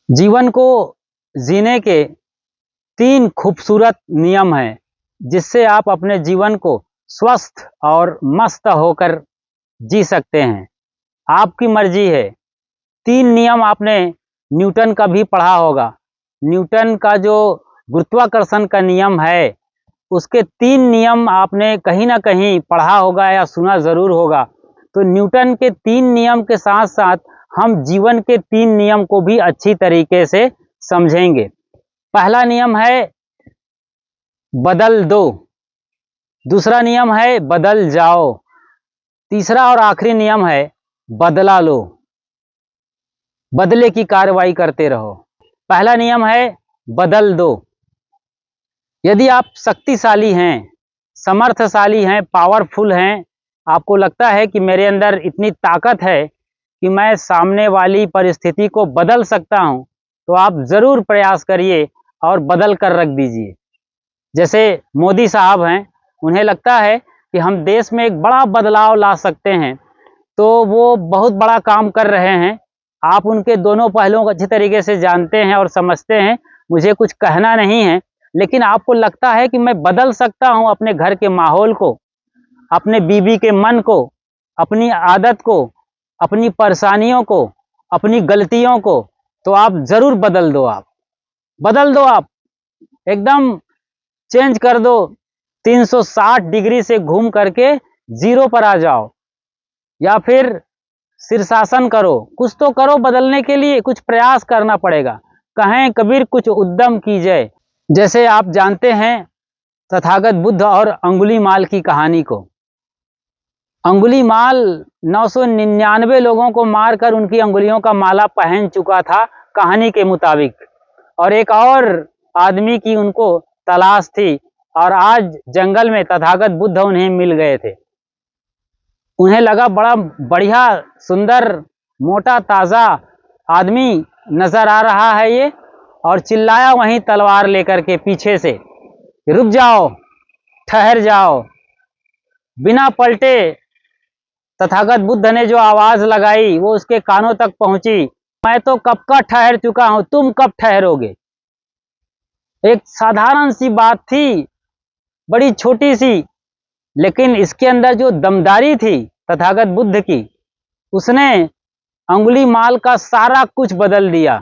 जीवन को जीने के 3 खूबसूरत नियम हैं, जिससे आप अपने जीवन को स्वस्थ और मस्त होकर जी सकते हैं। आपकी मर्जी है। 3 नियम आपने न्यूटन का भी पढ़ा होगा। न्यूटन का जो गुरुत्वाकर्षण का नियम है, उसके 3 नियम आपने कहीं न कहीं पढ़ा होगा या सुना ज़रूर होगा। तो न्यूटन के 3 नियम के साथ-साथ हम जीवन के 3 नियम को भी अच्छी तरीके से समझेंगे। पहला नियम है बदल दो, दूसरा नियम है बदल जाओ, तीसरा और आखिरी नियम है बदला लो। बदले की कार्रवाई करते रहो। पहला नियम है बदल दो। यदि आप शक्तिशाली हैं, समर्थशाली हैं, पावरफुल हैं, आपको लगता है कि मेरे अंदर इतनी ताकत है कि मैं सामने वाली परिस्थिति को बदल सकता हूं, तो आप ज़रूर प्रयास करिए और बदल कर रख दीजिए। जैसे मोदी साहब हैं, उन्हें लगता है कि हम देश में एक बड़ा बदलाव ला सकते हैं, तो वो बहुत बड़ा काम कर रहे हैं। आप उनके दोनों पहलुओं को अच्छी तरीके से जानते हैं और समझते हैं, मुझे कुछ कहना नहीं है। लेकिन आपको लगता है कि मैं बदल सकता हूं अपने घर के माहौल को, अपने बीवी के मन को, अपनी आदत को, अपनी परेशानियों को, अपनी गलतियों को, तो आप ज़रूर बदल दो। आप बदल दो, आप एकदम चेंज कर दो। 360 डिग्री से घूम करके ज़ीरो पर आ जाओ, या फिर शीर्षासन करो। कुछ तो करो बदलने के लिए, कुछ प्रयास करना पड़ेगा। कहें कबीर कुछ उद्यम कीजिए। जैसे आप जानते हैं तथागत बुद्ध और अंगुलीमाल की कहानी को। अंगुलीमाल 999 लोगों को मारकर उनकी अंगुलियों का माला पहन चुका था कहानी के मुताबिक, और एक और आदमी की उनको तलाश थी, और आज जंगल में तथागत बुद्ध उन्हें मिल गए थे। उन्हें लगा बड़ा बढ़िया, सुंदर, मोटा, ताज़ा आदमी नजर आ रहा है ये, और चिल्लाया वहीं तलवार लेकर के पीछे से, रुक जाओ, ठहर जाओ। बिना पलटे तथागत बुद्ध ने जो आवाज लगाई वो उसके कानों तक पहुंची, मैं तो कब का ठहर चुका हूं, तुम कब ठहरोगे। एक साधारण सी बात थी, बड़ी छोटी सी, लेकिन इसके अंदर जो दमदारी थी तथागत बुद्ध की, उसने अंगुलीमाल का सारा कुछ बदल दिया,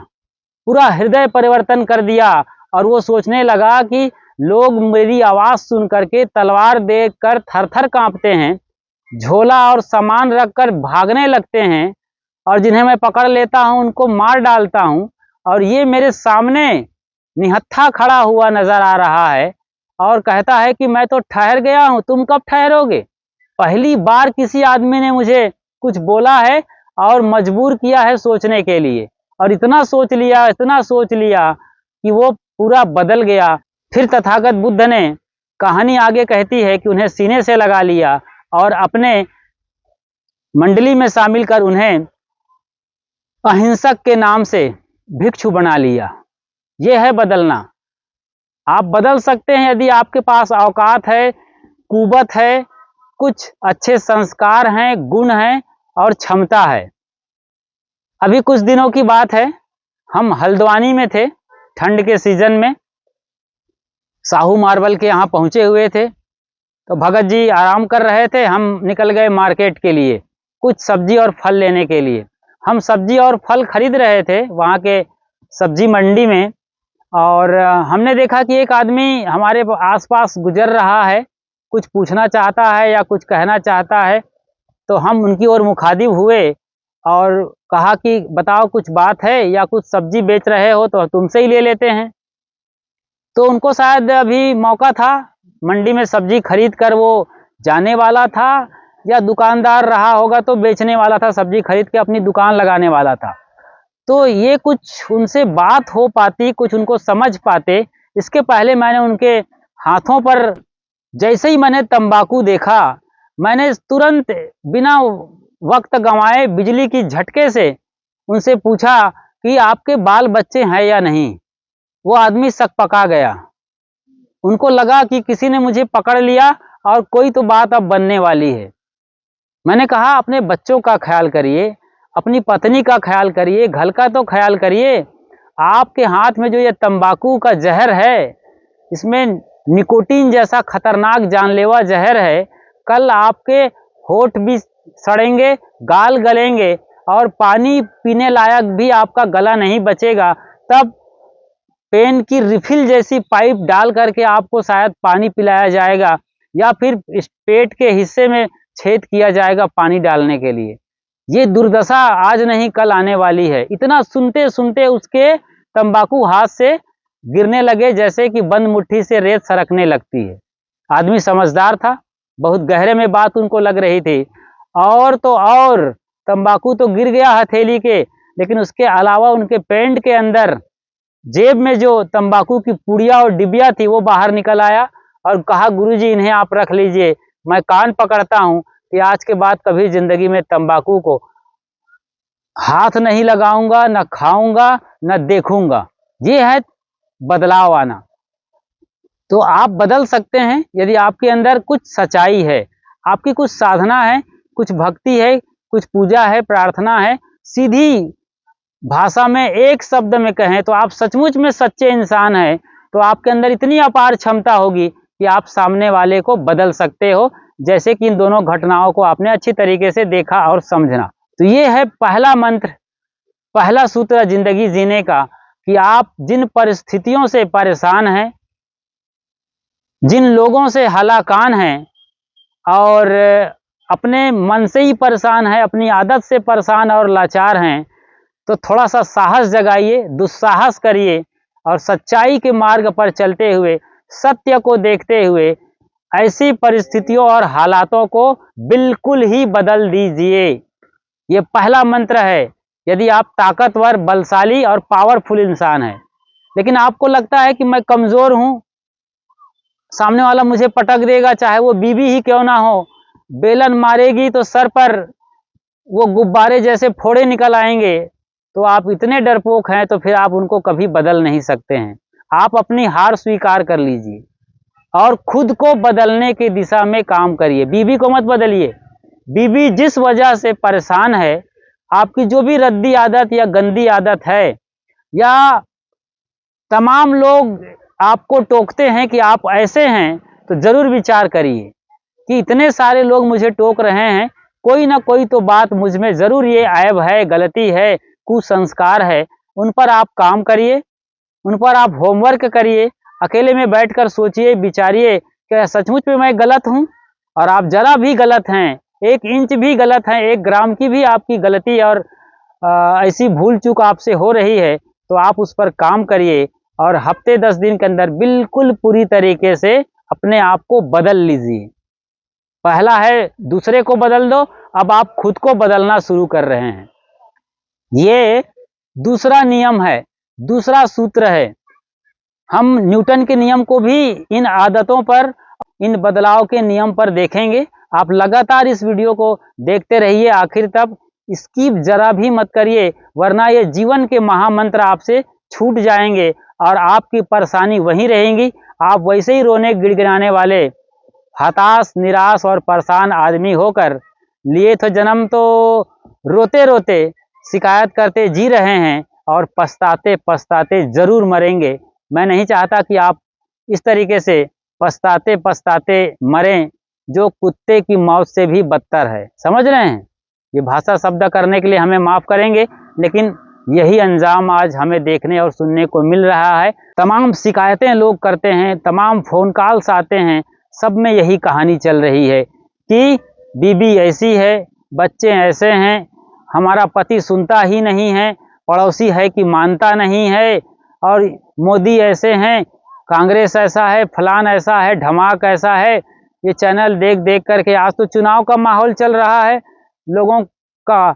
पूरा हृदय परिवर्तन कर दिया। और वो सोचने लगा कि लोग मेरी आवाज सुन करके, तलवार देखकर थर थर कांपते हैं, झोला और सामान रखकर भागने लगते हैं, और जिन्हें मैं पकड़ लेता हूं उनको मार डालता हूं, और ये मेरे सामने निहत्था खड़ा हुआ नजर आ रहा है और कहता है कि मैं तो ठहर गया हूं, तुम कब ठहरोगे। पहली बार किसी आदमी ने मुझे कुछ बोला है और मजबूर किया है सोचने के लिए, और इतना सोच लिया, इतना सोच लिया कि वो पूरा बदल गया। फिर तथागत बुद्ध ने, कहानी आगे कहती है कि उन्हें सीने से लगा लिया और अपने मंडली में शामिल कर उन्हें अहिंसक के नाम से भिक्षु बना लिया। यह है बदलना। आप बदल सकते हैं यदि आपके पास औकात है, कुवत है, कुछ अच्छे संस्कार हैं, गुण हैं और क्षमता है। अभी कुछ दिनों की बात है, हम हल्द्वानी में थे, ठंड के सीजन में साहू मार्बल के यहाँ पहुंचे हुए थे। तो भगत जी आराम कर रहे थे, हम निकल गए मार्केट के लिए, कुछ सब्जी और फल लेने के लिए। हम सब्जी और फल खरीद रहे थे वहाँ के सब्जी मंडी में, और हमने देखा कि एक आदमी हमारे आसपास गुजर रहा है, कुछ पूछना चाहता है या कुछ कहना चाहता है। तो हम उनकी ओर मुखातिब हुए और कहा कि बताओ, कुछ बात है या कुछ सब्जी बेच रहे हो तो तुमसे ही ले लेते हैं। तो उनको शायद अभी मौका था, मंडी में सब्जी खरीद कर वो जाने वाला था, या दुकानदार रहा होगा तो बेचने वाला था, सब्जी खरीद के अपनी दुकान लगाने वाला था। तो ये कुछ उनसे बात हो पाती, कुछ उनको समझ पाते, इसके पहले मैंने उनके हाथों पर, जैसे ही मैंने तंबाकू देखा, मैंने तुरंत बिना वक्त गंवाए बिजली की झटके से उनसे पूछा कि आपके बाल बच्चे हैं या नहीं। वो आदमी सकपका गया। उनको लगा कि किसी ने मुझे पकड़ लिया और कोई तो बात अब बनने वाली है। मैंने कहा, अपने बच्चों का ख्याल करिए, अपनी पत्नी का ख्याल करिए, घर का तो ख्याल करिए। आपके हाथ में जो ये तंबाकू का जहर है, इसमें निकोटीन जैसा खतरनाक जानलेवा जहर है। कल आपके होठ भी सड़ेंगे, गाल गलेंगे और पानी पीने लायक भी आपका गला नहीं बचेगा। तब पेन की रिफिल जैसी पाइप डाल करके आपको शायद पानी पिलाया जाएगा, या फिर इस पेट के हिस्से में छेद किया जाएगा पानी डालने के लिए। ये दुर्दशा आज नहीं कल आने वाली है। इतना सुनते सुनते उसके तंबाकू हाथ से गिरने लगे जैसे कि बंद मुट्ठी से रेत सरकने लगती है। आदमी समझदार था, बहुत गहरे में बात उनको लग रही थी। और तो और तंबाकू तो गिर गया हथेली के, लेकिन उसके अलावा उनके पैंट के अंदर जेब में जो तंबाकू की पुड़िया और डिबिया थी वो बाहर निकल आया और कहा, गुरुजी इन्हें आप रख लीजिए, मैं कान पकड़ता हूं कि आज के बाद कभी जिंदगी में तंबाकू को हाथ नहीं लगाऊंगा, न खाऊंगा, न देखूंगा। ये है बदलाव आना। तो आप बदल सकते हैं यदि आपके अंदर कुछ सच्चाई है, आपकी कुछ साधना है, कुछ भक्ति है, कुछ पूजा है, प्रार्थना है। सीधी भाषा में एक शब्द में कहें तो आप सचमुच में सच्चे इंसान हैं। तो आपके अंदर इतनी अपार क्षमता होगी कि आप सामने वाले को बदल सकते हो, जैसे कि इन दोनों घटनाओं को आपने अच्छी तरीके से देखा और समझना। तो ये है पहला मंत्र, पहला सूत्र जिंदगी जीने का, कि आप जिन परिस्थितियों से परेशान हैं, जिन लोगों से हलाकान हैं और अपने मन से ही परेशान है, अपनी आदत से परेशान और लाचार हैं, तो थोड़ा सा साहस जगाइए, दुस्साहस करिए और सच्चाई के मार्ग पर चलते हुए, सत्य को देखते हुए ऐसी परिस्थितियों और हालातों को बिल्कुल ही बदल दीजिए। ये पहला मंत्र है। यदि आप ताकतवर, बलशाली और पावरफुल इंसान हैं, लेकिन आपको लगता है कि मैं कमजोर हूं, सामने वाला मुझे पटक देगा, चाहे वो बीवी ही क्यों ना हो, बेलन मारेगी तो सर पर वो गुब्बारे जैसे फोड़े निकल आएंगे, तो आप इतने डरपोक हैं तो फिर आप उनको कभी बदल नहीं सकते हैं। आप अपनी हार स्वीकार कर लीजिए और खुद को बदलने की दिशा में काम करिए। बीवी को मत बदलिए। बीवी जिस वजह से परेशान है, आपकी जो भी रद्दी आदत या गंदी आदत है, या तमाम लोग आपको टोकते हैं कि आप ऐसे हैं, तो जरूर विचार करिए कि इतने सारे लोग मुझे टोक रहे हैं, कोई ना कोई तो बात मुझ में जरूर ये ऐब है, गलती है, कुसंस्कार है। उन पर आप काम करिए, उन पर आप होमवर्क करिए, अकेले में बैठकर सोचिए, विचारिए कि सचमुच में मैं गलत हूं। और आप जरा भी गलत हैं, 1 इंच भी गलत हैं, 1 ग्राम की भी आपकी गलती और ऐसी भूल चूक आपसे हो रही है, तो आप उस पर काम करिए और हफ्ते 10 दिन के अंदर बिल्कुल पूरी तरीके से अपने आप को बदल लीजिए। पहला है दूसरे को बदल दो, अब आप खुद को बदलना शुरू कर रहे हैं। ये दूसरा नियम है, दूसरा सूत्र है। हम न्यूटन के नियम को भी इन आदतों पर, इन बदलाव के नियम पर देखेंगे। आप लगातार इस वीडियो को देखते रहिए आखिर तक, स्किप जरा भी मत करिए, वरना ये जीवन के महामंत्र आपसे छूट जाएंगे और आपकी परेशानी वहीं रहेगी। आप वैसे ही रोने गिड़गिड़ाने वाले, हताश, निराश और परेशान आदमी होकर लिए तो जन्म तो रोते रोते, शिकायत करते जी रहे हैं और पछताते पछताते जरूर मरेंगे। मैं नहीं चाहता कि आप इस तरीके से पछताते पछताते मरें, जो कुत्ते की मौत से भी बदतर है। समझ रहे हैं? ये भाषा शब्द करने के लिए हमें माफ करेंगे, लेकिन यही अंजाम आज हमें देखने और सुनने को मिल रहा है। तमाम शिकायतें लोग करते हैं, तमाम फोन कॉल्स आते हैं, सब में यही कहानी चल रही है कि बीबी ऐसी है, बच्चे ऐसे हैं, हमारा पति सुनता ही नहीं है, पड़ोसी है कि मानता नहीं है, और मोदी ऐसे हैं, कांग्रेस ऐसा है, फलान ऐसा है, ढमाक ऐसा है। ये चैनल देख देख करके, आज तो चुनाव का माहौल चल रहा है, लोगों का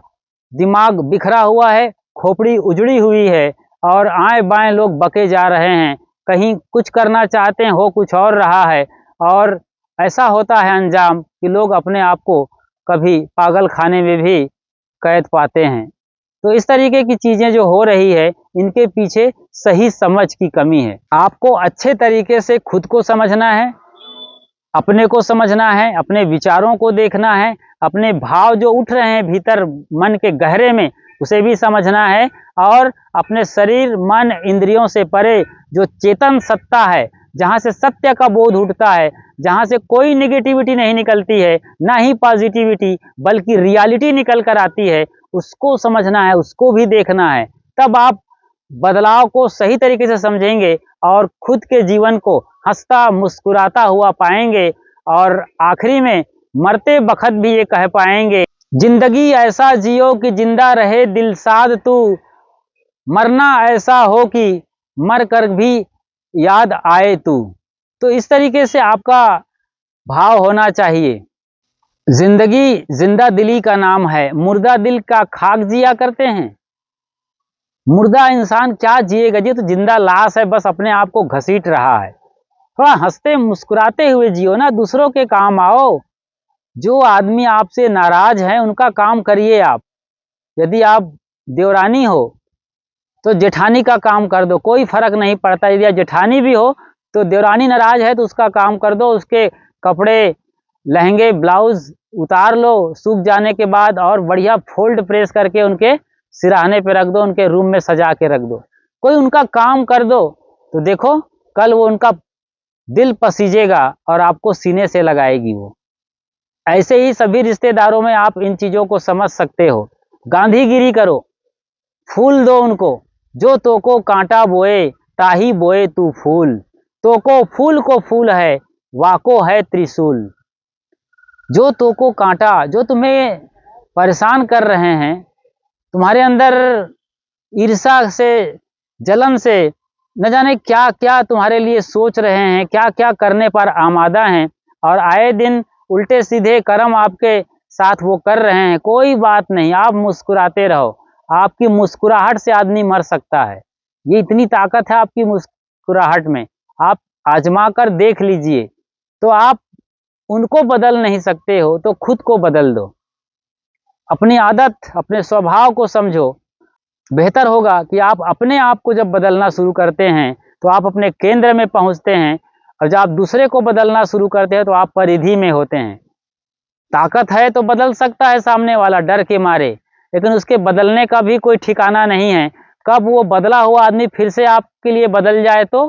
दिमाग बिखरा हुआ है, खोपड़ी उजड़ी हुई है और आए बाएं लोग बके जा रहे हैं। कहीं कुछ करना चाहते हैं, हो कुछ और रहा है, और ऐसा होता है अंजाम कि लोग अपने आप को कभी पागल खाने में भी कैद पाते हैं। तो इस तरीके की चीजें जो हो रही है, इनके पीछे सही समझ की कमी है। आपको अच्छे तरीके से खुद को समझना है, अपने को समझना है, अपने विचारों को देखना है, अपने भाव जो उठ रहे हैं भीतर मन के गहरे में, उसे भी समझना है। और अपने शरीर, मन, इंद्रियों से परे जो चेतन सत्ता है, जहाँ से सत्य का बोध उठता है, जहाँ से कोई नेगेटिविटी नहीं निकलती है, ना ही पॉजिटिविटी, बल्कि रियलिटी निकल कर आती है, उसको समझना है, उसको भी देखना है। तब आप बदलाव को सही तरीके से समझेंगे और खुद के जीवन को हंसता मुस्कुराता हुआ पाएंगे। और आखिरी में मरते बखत भी ये कह पाएंगे, जिंदगी ऐसा जियो कि जिंदा रहे दिल साध तू, मरना ऐसा हो कि मर कर भी याद आए तू। तो इस तरीके से आपका भाव होना चाहिए। जिंदगी जिंदा दिली का नाम है, मुर्दा दिल का खाक जिया करते हैं। मुर्दा इंसान क्या जिएगा, ये तो जिंदा लाश है, बस अपने आप को घसीट रहा है। थोड़ा हंसते मुस्कुराते हुए जियो ना, दूसरों के काम आओ। जो आदमी आपसे नाराज है उनका काम करिए आप। यदि आप देवरानी हो तो जेठानी का काम कर दो, कोई फर्क नहीं पड़ता। यदि आप जेठानी भी हो तो देवरानी नाराज है तो उसका काम कर दो, उसके कपड़े, लहंगे, ब्लाउज उतार लो सूख जाने के बाद, और बढ़िया फोल्ड प्रेस करके उनके सिराहने पे रख दो, उनके रूम में सजा के रख दो। कोई उनका काम कर दो तो देखो कल वो उनका दिल पसीजेगा और आपको सीने से लगाएगी वो। ऐसे ही सभी रिश्तेदारों में आप इन चीजों को समझ सकते हो। गांधीगिरी करो, फूल दो उनको, जो तोको कांटा बोए ताही बोए तू फूल, तोको फूल को फूल है वाको है त्रिशूल। जो तोको कांटा, जो तुम्हें परेशान कर रहे हैं, तुम्हारे अंदर ईर्ष्या से, जलन से, न जाने क्या क्या तुम्हारे लिए सोच रहे हैं, क्या क्या करने पर आमादा हैं, और आए दिन उल्टे सीधे कर्म आपके साथ वो कर रहे हैं, कोई बात नहीं, आप मुस्कुराते रहो। आपकी मुस्कुराहट से आदमी मर सकता है, ये इतनी ताकत है आपकी मुस्कुराहट में। आप आजमा कर देख लीजिए। तो आप उनको बदल नहीं सकते हो तो खुद को बदल दो। अपनी आदत, अपने स्वभाव को समझो। बेहतर होगा कि आप अपने आप को जब बदलना शुरू करते हैं तो आप अपने केंद्र में पहुंचते हैं, और जब आप दूसरे को बदलना शुरू करते हैं तो आप परिधि में होते हैं। ताकत है तो बदल सकता है सामने वाला डर के मारे, लेकिन उसके बदलने का भी कोई ठिकाना नहीं है। कब वो बदला हुआ आदमी फिर से आपके लिए बदल जाए तो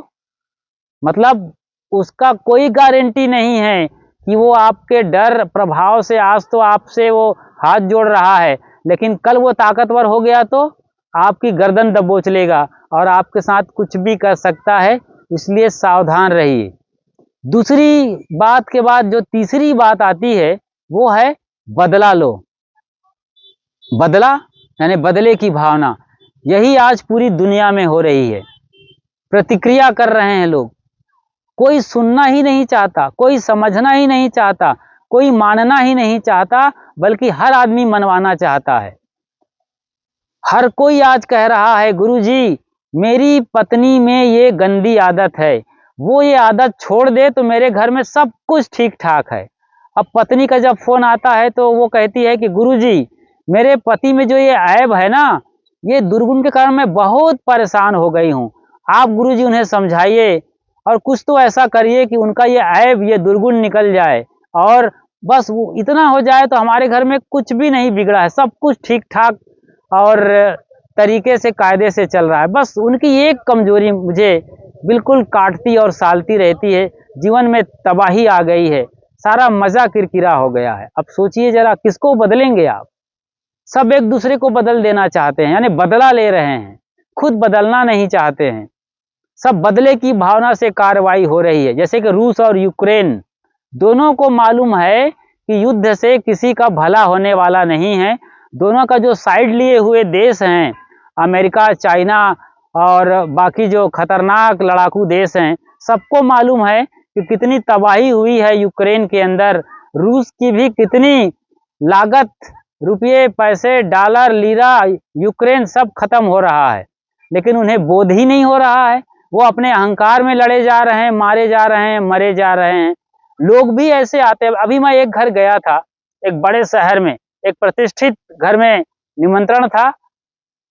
मतलब उसका कोई गारंटी नहीं है कि वो आपके डर प्रभाव से आज तो आपसे वो हाथ जोड़ रहा है, लेकिन कल वो ताकतवर हो गया तो आपकी गर्दन दबोच लेगा और आपके साथ कुछ भी कर सकता है। इसलिए सावधान रहिए। दूसरी बात के बाद जो तीसरी बात आती है वो है बदला लो। बदला यानी बदले की भावना, यही आज पूरी दुनिया में हो रही है। प्रतिक्रिया कर रहे हैं लोग, कोई सुनना ही नहीं चाहता, कोई समझना ही नहीं चाहता, कोई मानना ही नहीं चाहता, बल्कि हर आदमी मनवाना चाहता है। हर कोई आज कह रहा है गुरुजी मेरी पत्नी में ये गंदी आदत है, वो ये आदत छोड़ दे तो मेरे घर में सब कुछ ठीक ठाक है। अब पत्नी का जब फोन आता है तो वो कहती है कि गुरुजी मेरे पति में जो ये ऐब है ना, ये दुर्गुण के कारण मैं बहुत परेशान हो गई हूँ। आप गुरुजी उन्हें समझाइए और कुछ तो ऐसा करिए कि उनका ये ऐब, ये दुर्गुण निकल जाए, और बस वो इतना हो जाए तो हमारे घर में कुछ भी नहीं बिगड़ा है, सब कुछ ठीक ठाक और तरीके से, कायदे से चल रहा है। बस उनकी एक कमजोरी मुझे बिल्कुल काटती और सालती रहती है, जीवन में तबाही आ गई है, सारा मजा किरकिरा हो गया है। अब सोचिए जरा किसको बदलेंगे आप? सब एक दूसरे को बदल देना चाहते हैं, यानी बदला ले रहे हैं, खुद बदलना नहीं चाहते हैं। सब बदले की भावना से कार्रवाई हो रही है। जैसे कि रूस और यूक्रेन, दोनों को मालूम है कि युद्ध से किसी का भला होने वाला नहीं है। दोनों का जो साइड लिए हुए देश हैं, अमेरिका, चाइना और बाकी जो खतरनाक लड़ाकू देश हैं, सबको मालूम है कि कितनी तबाही हुई है यूक्रेन के अंदर। रूस की भी कितनी लागत, रुपये, पैसे, डॉलर, लीरा, यूक्रेन सब खत्म हो रहा है, लेकिन उन्हें बोध ही नहीं हो रहा है। वो अपने अहंकार में लड़े जा रहे हैं, मारे जा रहे हैं, मरे जा रहे हैं। लोग भी ऐसे आते हैं। अभी मैं एक घर गया था, एक बड़े शहर में, एक प्रतिष्ठित घर में निमंत्रण था,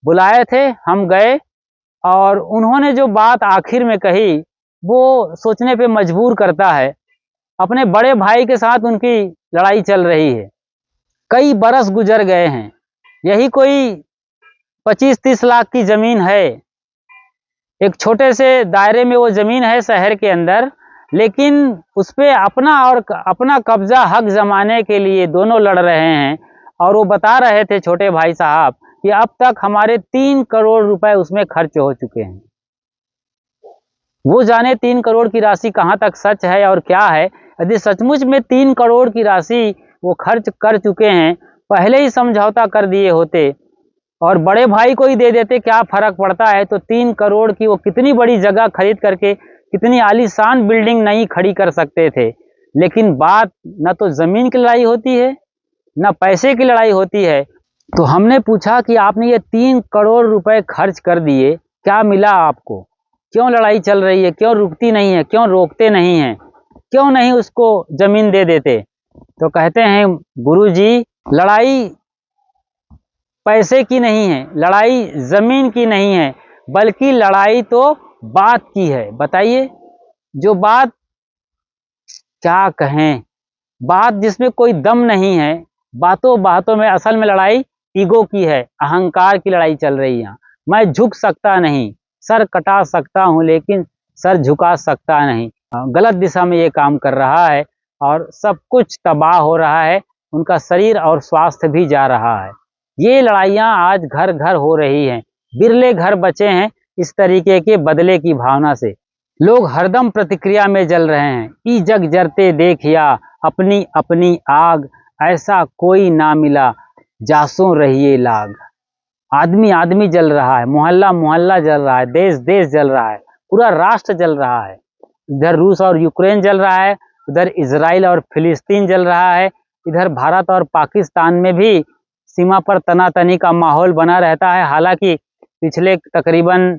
बुलाए थे, हम गए, और उन्होंने जो बात आखिर में कही वो सोचने पे मजबूर करता है। अपने बड़े भाई के साथ उनकी लड़ाई चल रही है, कई बरस गुजर गए हैं, यही कोई 25-30 लाख की जमीन है, एक छोटे से दायरे में वो जमीन है शहर के अंदर, लेकिन उस पे अपना कब्जा हक जमाने के लिए दोनों लड़ रहे हैं। और वो बता रहे थे छोटे भाई साहब कि अब तक हमारे 3 करोड़ रुपए उसमें खर्च हो चुके हैं। वो जाने 3 करोड़ की राशि कहाँ तक सच है और क्या है। यदि सचमुच में 3 करोड़ की राशि वो खर्च कर चुके हैं, पहले ही समझौता कर दिए होते और बड़े भाई को ही दे देते, क्या फर्क पड़ता है। तो 3 करोड़ की वो कितनी बड़ी जगह खरीद करके कितनी आलीशान बिल्डिंग नई खड़ी कर सकते थे। लेकिन बात न तो जमीन की लड़ाई होती है, न पैसे की लड़ाई होती है। तो हमने पूछा कि आपने ये 3 करोड़ रुपए खर्च कर दिए, क्या मिला आपको? क्यों लड़ाई चल रही है, क्यों रुकती नहीं है, क्यों रोकते नहीं हैं, क्यों नहीं उसको जमीन दे देते? तो कहते हैं गुरुजी, लड़ाई पैसे की नहीं है, लड़ाई जमीन की नहीं है, बल्कि लड़ाई तो बात की है। बताइए, जो बात क्या कहें, बात जिसमें कोई दम नहीं है, बातों बातों में असल में लड़ाई ईगो की है, अहंकार की लड़ाई चल रही है। मैं झुक सकता नहीं, सर कटा सकता हूं, लेकिन सर झुका सकता नहीं। गलत दिशा में ये काम कर रहा है और सब कुछ तबाह हो रहा है, उनका शरीर और स्वास्थ्य भी जा रहा है। ये लड़ाइयाँ आज घर घर हो रही हैं, बिरले घर बचे हैं इस तरीके के बदले की भावना से। लोग हरदम प्रतिक्रिया में जल रहे हैं, ई जग जरते देखिया अपनी अपनी आग, ऐसा कोई ना मिला जासों रहिए लाग। आदमी आदमी जल रहा है, मोहल्ला मोहल्ला जल रहा है, देश देश जल रहा है, पूरा राष्ट्र जल रहा है। इधर रूस और यूक्रेन जल रहा है, उधर इजराइल और फिलिस्तीन जल रहा है, इधर भारत और पाकिस्तान में भी सीमा पर तनातनी का माहौल बना रहता है। हालांकि पिछले तकरीबन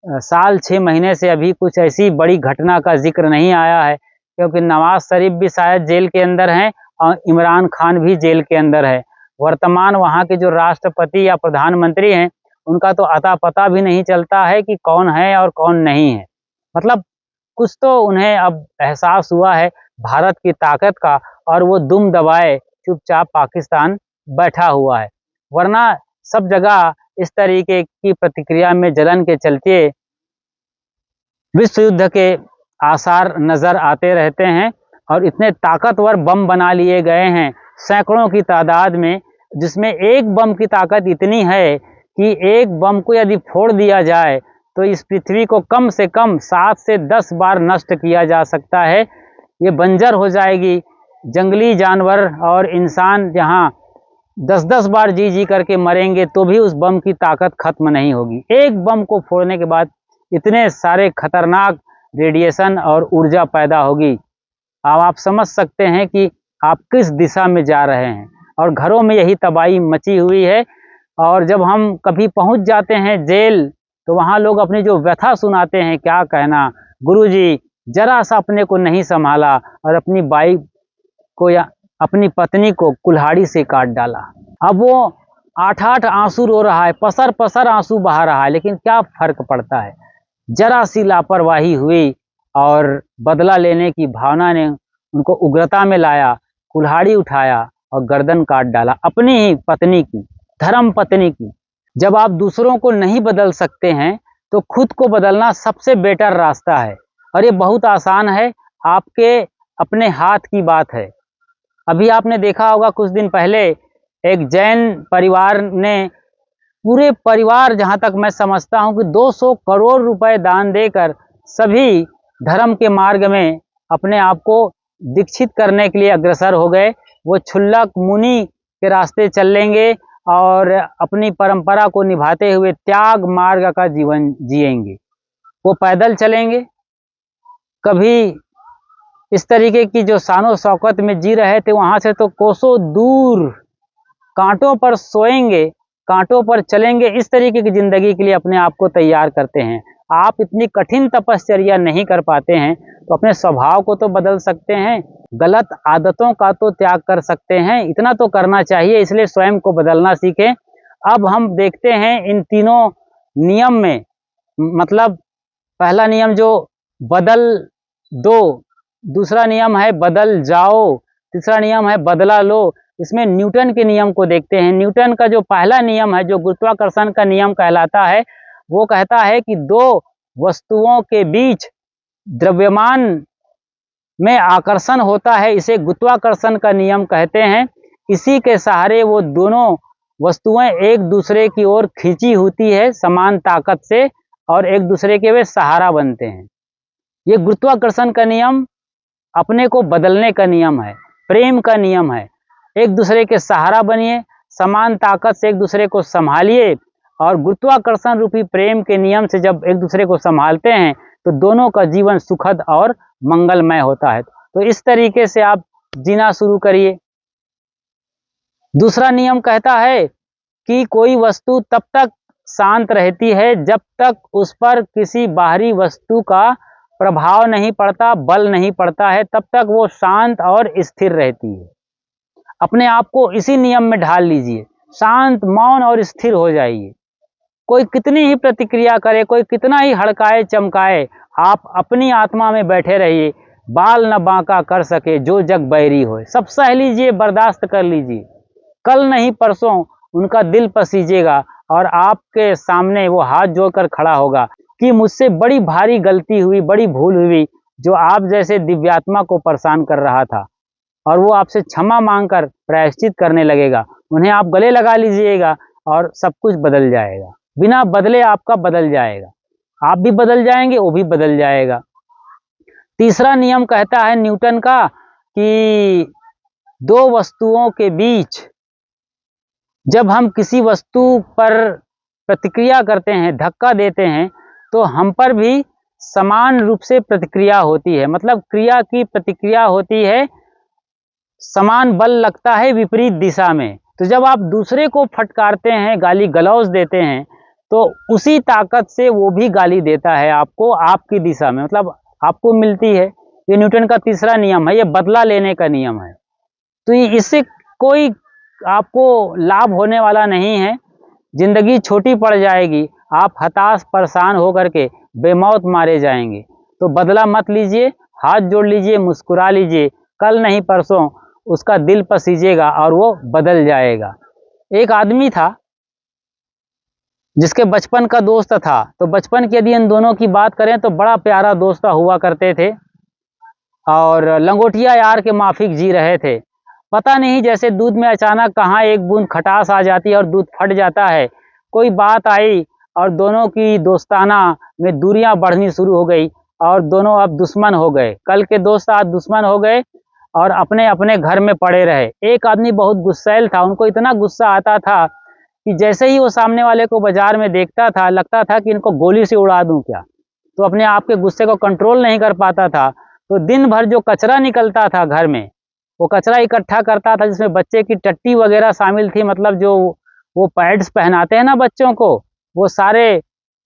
साल 6 महीने से अभी कुछ ऐसी बड़ी घटना का जिक्र नहीं आया है, क्योंकि नवाज शरीफ भी शायद जेल के अंदर हैं और इमरान खान भी जेल के अंदर है। वर्तमान वहाँ के जो राष्ट्रपति या प्रधानमंत्री हैं, उनका तो अता पता भी नहीं चलता है कि कौन है और कौन नहीं है। मतलब कुछ तो उन्हें अब एहसास हुआ है भारत की ताकत का, और वो दुम दबाए चुपचाप पाकिस्तान बैठा हुआ है। वरना सब जगह इस तरीके की प्रतिक्रिया में जलन के चलते विश्व युद्ध के आसार नजर आते रहते हैं और इतने ताकतवर बम बना लिए गए हैं सैकड़ों की तादाद में, जिसमें एक बम की ताकत इतनी है कि एक बम को यदि फोड़ दिया जाए तो इस पृथ्वी को कम से कम 7 से 10 बार नष्ट किया जा सकता है। ये बंजर हो जाएगी, जंगली जानवर और इंसान जहाँ 10-10 बार जी जी करके मरेंगे तो भी उस बम की ताकत खत्म नहीं होगी। एक बम को फोड़ने के बाद इतने सारे खतरनाक रेडिएशन और ऊर्जा पैदा होगी। अब आप समझ सकते हैं कि आप किस दिशा में जा रहे हैं, और घरों में यही तबाही मची हुई है। और जब हम कभी पहुंच जाते हैं जेल, तो वहाँ लोग अपनी जो व्यथा सुनाते हैं, क्या कहना, गुरुजी जरा सा अपने को नहीं संभाला और अपनी बाइक को या अपनी पत्नी को कुल्हाड़ी से काट डाला। अब वो 8-8 आंसू रो रहा है, पसर पसर आंसू बहा रहा है, लेकिन क्या फर्क पड़ता है। जरा सी लापरवाही हुई और बदला लेने की भावना ने उनको उग्रता में लाया, कुल्हाड़ी उठाया और गर्दन काट डाला अपनी ही पत्नी की, धर्म पत्नी की। जब आप दूसरों को नहीं बदल सकते हैं तो खुद को बदलना सबसे बेटर रास्ता है, और ये बहुत आसान है, आपके अपने हाथ की बात है। अभी आपने देखा होगा कुछ दिन पहले एक जैन परिवार ने, पूरे परिवार जहां तक मैं समझता हूं कि 200 करोड़ रुपए दान देकर सभी धर्म के मार्ग में अपने आप को दीक्षित करने के लिए अग्रसर हो गए। वो क्षुल्लक मुनि के रास्ते चलेंगे और अपनी परंपरा को निभाते हुए त्याग मार्ग का जीवन जिएंगे। वो पैदल चलेंगे, कभी इस तरीके की जो शानो शौकत में जी रहे थे वहां से तो कोसों दूर कांटों पर सोएंगे, कांटों पर चलेंगे। इस तरीके की जिंदगी के लिए अपने आप को तैयार करते हैं। आप इतनी कठिन तपश्चर्या नहीं कर पाते हैं तो अपने स्वभाव को तो बदल सकते हैं, गलत आदतों का तो त्याग कर सकते हैं, इतना तो करना चाहिए। इसलिए स्वयं को बदलना सीखें। अब हम देखते हैं इन तीनों नियम में, मतलब पहला नियम जो बदल दो, दूसरा नियम है बदल जाओ, तीसरा नियम है बदला लो। इसमें न्यूटन के नियम को देखते हैं। न्यूटन का जो पहला नियम है, जो गुरुत्वाकर्षण का नियम कहलाता है, वो कहता है कि दो वस्तुओं के बीच द्रव्यमान में आकर्षण होता है, इसे गुरुत्वाकर्षण का नियम कहते हैं। इसी के सहारे वो दोनों वस्तुएं एक दूसरे की ओर खींची होती है समान ताकत से, और एक दूसरे के वे सहारा बनते हैं। ये गुरुत्वाकर्षण का नियम अपने को बदलने का नियम है, प्रेम का नियम है। एक दूसरे के सहारा बनिए, समान ताकत से एक दूसरे को संभालिए, और गुरुत्वाकर्षण रूपी प्रेम के नियम से जब एक दूसरे को संभालते हैं तो दोनों का जीवन सुखद और मंगलमय होता है। तो इस तरीके से आप जीना शुरू करिए। दूसरा नियम कहता है कि कोई वस्तु तब तक शांत रहती है जब तक उस पर किसी बाहरी वस्तु का प्रभाव नहीं पड़ता, बल नहीं पड़ता है, तब तक वो शांत और स्थिर रहती है। अपने आप को इसी नियम में ढाल लीजिए, शांत, मौन और स्थिर हो जाइए। कोई कितनी ही प्रतिक्रिया करे, कोई कितना ही हड़काए चमकाए, आप अपनी आत्मा में बैठे रहिए। बाल न बांका कर सके जो जग बैरी होए, सब सह लीजिए, बर्दाश्त कर लीजिए। कल नहीं परसों उनका दिल पसीजेगा और आपके सामने वो हाथ जोड़कर खड़ा होगा कि मुझसे बड़ी भारी गलती हुई, बड़ी भूल हुई, जो आप जैसे दिव्यात्मा को परेशान कर रहा था, और वो आपसे क्षमा मांगकर प्रायश्चित करने लगेगा। उन्हें आप गले लगा लीजिएगा और सब कुछ बदल जाएगा। बिना बदले आपका बदल जाएगा, आप भी बदल जाएंगे, वो भी बदल जाएगा। तीसरा नियम कहता है न्यूटन का कि दो वस्तुओं के बीच जब हम किसी वस्तु पर प्रतिक्रिया करते हैं, धक्का देते हैं, तो हम पर भी समान रूप से प्रतिक्रिया होती है। मतलब क्रिया की प्रतिक्रिया होती है, समान बल लगता है विपरीत दिशा में। तो जब आप दूसरे को फटकारते हैं, गाली गलौज देते हैं, तो उसी ताकत से वो भी गाली देता है आपको, आपकी दिशा में, मतलब आपको मिलती है। ये न्यूटन का तीसरा नियम है, ये बदला लेने का नियम है। तो इससे कोई आपको लाभ होने वाला नहीं है, जिंदगी छोटी पड़ जाएगी, आप हताश परेशान होकर के बेमौत मारे जाएंगे। तो बदला मत लीजिए, हाथ जोड़ लीजिए, मुस्कुरा लीजिए, कल नहीं परसों उसका दिल पसीजेगा और वो बदल जाएगा। एक आदमी था जिसके बचपन का दोस्त था, तो बचपन की यदि इन दोनों की बात करें तो बड़ा प्यारा दोस्त हुआ करते थे, और लंगोटिया यार के माफिक जी रहे थे। पता नहीं जैसे दूध में अचानक कहाँ एक बूंद खटास आ जाती है और दूध फट जाता है। कोई बात आई और दोनों की दोस्ताना में दूरियां बढ़नी शुरू हो गई, और दोनों अब दुश्मन हो गए। कल के दोस्त आज दुश्मन हो गए और अपने अपने घर में पड़े रहे। एक आदमी बहुत गुस्सैल था, उनको इतना गुस्सा आता था कि जैसे ही वो सामने वाले को बाजार में देखता था, लगता था कि इनको गोली से उड़ा दूं क्या। तो अपने आप के गुस्से को कंट्रोल नहीं कर पाता था। तो दिन भर जो कचरा निकलता था घर में, वो कचरा इकट्ठा करता था, जिसमें बच्चे की टट्टी वगैरह शामिल थी। मतलब जो वो पैड्स पहनाते हैं ना बच्चों को, वो सारे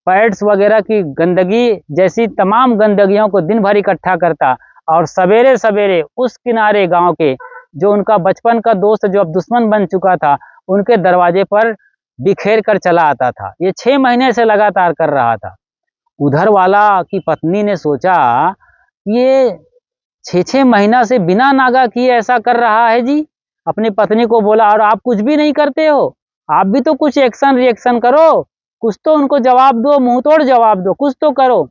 पैड्स वगैरह की गंदगी जैसी तमाम गंदगियों को दिन भर इकट्ठा करता, और सवेरे सवेरे उस किनारे गांव के जो उनका बचपन का दोस्त जो अब दुश्मन बन चुका था, उनके दरवाजे पर बिखेर कर चला आता था। ये 6 महीने से लगातार कर रहा था। उधर वाला की पत्नी ने सोचा, ये 6-6 महीना से बिना नागा किए ऐसा कर रहा है जी। अपनी पत्नी को बोला, और आप कुछ भी नहीं करते हो, आप भी तो कुछ एक्शन रिएक्शन करो, कुछ तो उनको जवाब दो, मुंह तोड़ जवाब दो, कुछ तो करो।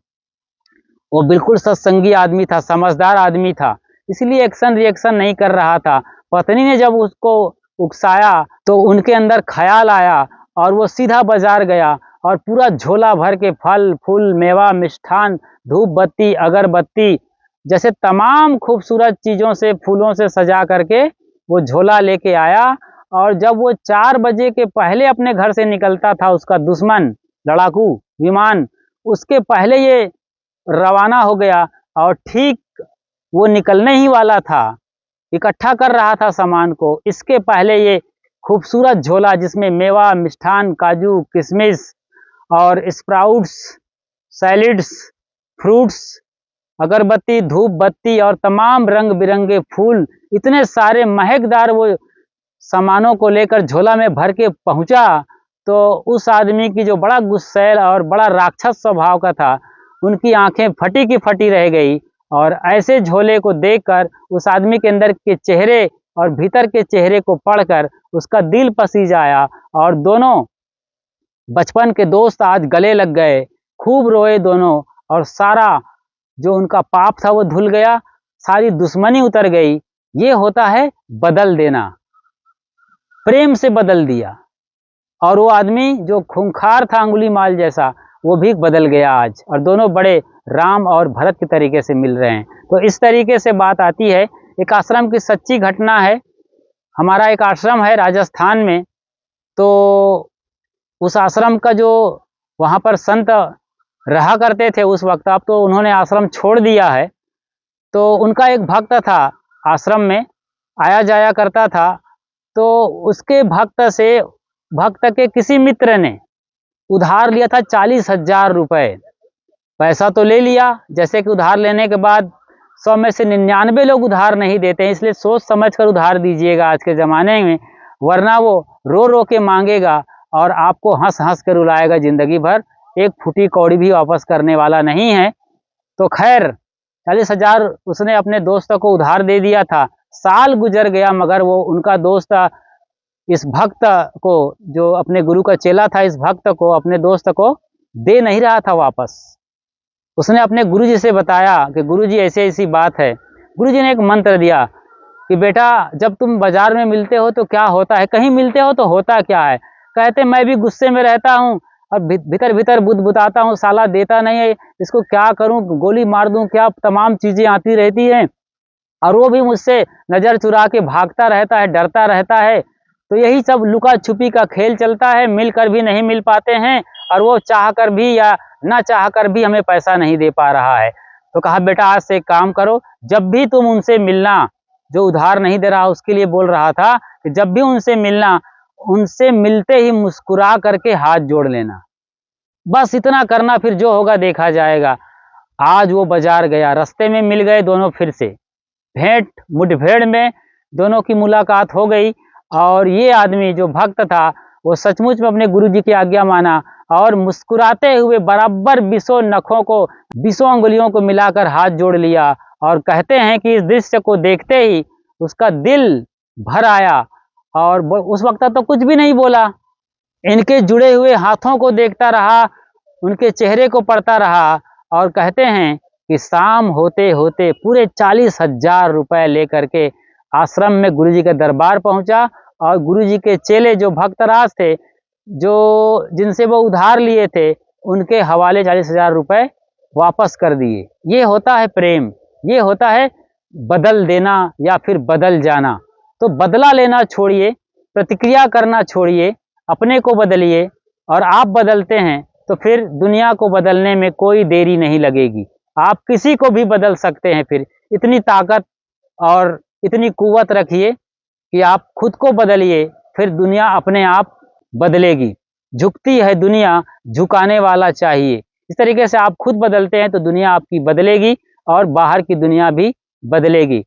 वो बिल्कुल सत्संगी आदमी था, समझदार आदमी था, इसलिए एक्शन रिएक्शन नहीं कर रहा था। पत्नी ने जब उसको उकसाया तो उनके अंदर ख्याल आया, और वो सीधा बाजार गया और पूरा झोला भर के फल फूल, मेवा, मिष्ठान, धूप बत्ती, अगरबत्ती जैसे तमाम खूबसूरत चीज़ों से, फूलों से सजा करके वो झोला लेके आया। और जब वो 4 बजे के पहले अपने घर से निकलता था, उसका दुश्मन लड़ाकू विमान उसके पहले ये रवाना हो गया, और ठीक वो निकलने ही वाला था, इकट्ठा कर रहा था सामान को, इसके पहले ये खूबसूरत झोला जिसमें मेवा, मिष्ठान, काजू, किशमिश और स्प्राउट्स, सैलिड्स, फ्रूट्स, अगरबत्ती, धूप बत्ती और तमाम रंग बिरंगे फूल, इतने सारे महकदार वो सामानों को लेकर झोला में भर के पहुंचा। तो उस आदमी की जो बड़ा गुस्सैल और बड़ा राक्षस स्वभाव का था, उनकी आंखें फटी की फटी रह गई, और ऐसे झोले को देखकर उस आदमी के अंदर के चेहरे और भीतर के चेहरे को पढ़कर उसका दिल पसीज आया और दोनों बचपन के दोस्त आज गले लग गए। खूब रोए दोनों और सारा जो उनका पाप था वो धुल गया, सारी दुश्मनी उतर गई। ये होता है बदल देना। प्रेम से बदल दिया और वो आदमी जो खूंखार था अंगुलीमाल जैसा, वो भी बदल गया आज, और दोनों बड़े राम और भरत के तरीके से मिल रहे हैं। तो इस तरीके से बात आती है। एक आश्रम की सच्ची घटना है। हमारा एक आश्रम है राजस्थान में, तो उस आश्रम का जो वहाँ पर संत रहा करते थे उस वक्त, अब तो उन्होंने आश्रम छोड़ दिया है। तो उनका एक भक्त था, आश्रम में आया जाया करता था। तो उसके भक्त के किसी मित्र ने उधार लिया था 40,000 रुपए। पैसा तो ले लिया, जैसे कि उधार लेने के बाद 100 में से 99 लोग उधार नहीं देते हैं, इसलिए सोच समझ कर उधार दीजिएगा आज के ज़माने में, वरना वो रो रो के मांगेगा और आपको हंस हंस कर रुलाएगा जिंदगी भर। एक फूटी कौड़ी भी वापस करने वाला नहीं है। तो खैर 40,000 उसने अपने दोस्त को उधार दे दिया था। साल गुजर गया मगर वो उनका दोस्त इस भक्त को, जो अपने गुरु का चेला था, इस भक्त को, अपने दोस्त को दे नहीं रहा था वापस। उसने अपने गुरुजी से बताया कि गुरुजी ऐसी ऐसी बात है। गुरुजी ने एक मंत्र दिया कि बेटा जब तुम बाजार में मिलते हो तो क्या होता है, कहीं मिलते हो तो होता क्या है। कहते मैं भी गुस्से में रहता हूँ और भीतर भीतर बुदबुदाता हूँ, साला देता नहीं है, इसको क्या करूँ, गोली मार दूँ क्या, तमाम चीज़ें आती रहती हैं। और वो भी मुझसे नज़र चुरा के भागता रहता है, डरता रहता है। तो यही सब लुका छुपी का खेल चलता है, मिलकर भी नहीं मिल पाते हैं और वो चाह कर भी या ना चाह कर भी हमें पैसा नहीं दे पा रहा है। तो कहा बेटा आज से एक काम करो, जब भी तुम उनसे मिलना, जो उधार नहीं दे रहा उसके लिए बोल रहा था कि जब भी उनसे मिलना, उनसे मिलते ही मुस्कुरा करके हाथ जोड़ लेना, बस इतना करना, फिर जो होगा देखा जाएगा। आज वो बाजार गया, रास्ते में मिल गए दोनों, फिर से भेंट मुठभेड़ में दोनों की मुलाकात हो गई। और ये आदमी जो भक्त था वो सचमुच में अपने गुरुजी की आज्ञा माना और मुस्कुराते हुए बराबर 20 नखों को, 20 अंगुलियों को मिलाकर हाथ जोड़ लिया। और कहते हैं कि इस दृश्य को देखते ही उसका दिल भर आया और उस वक्त तो कुछ भी नहीं बोला, इनके जुड़े हुए हाथों को देखता रहा, उनके चेहरे को पढ़ता रहा। और कहते हैं कि शाम होते होते पूरे 40,000 रुपए लेकर के आश्रम में गुरुजी के दरबार पहुंचा और गुरुजी के चेले जो भक्तराज थे, जो जिनसे वो उधार लिए थे, उनके हवाले 40,000 रुपए वापस कर दिए। ये होता है प्रेम, ये होता है बदल देना या फिर बदल जाना। तो बदला लेना छोड़िए, प्रतिक्रिया करना छोड़िए, अपने को बदलिए। और आप बदलते हैं तो फिर दुनिया को बदलने में कोई देरी नहीं लगेगी। आप किसी को भी बदल सकते हैं। फिर इतनी ताकत और इतनी कुव्वत रखिए कि आप खुद को बदलिए, फिर दुनिया अपने आप बदलेगी। झुकती है दुनिया, झुकाने वाला चाहिए। इस तरीके से आप खुद बदलते हैं तो दुनिया आपकी बदलेगी और बाहर की दुनिया भी बदलेगी।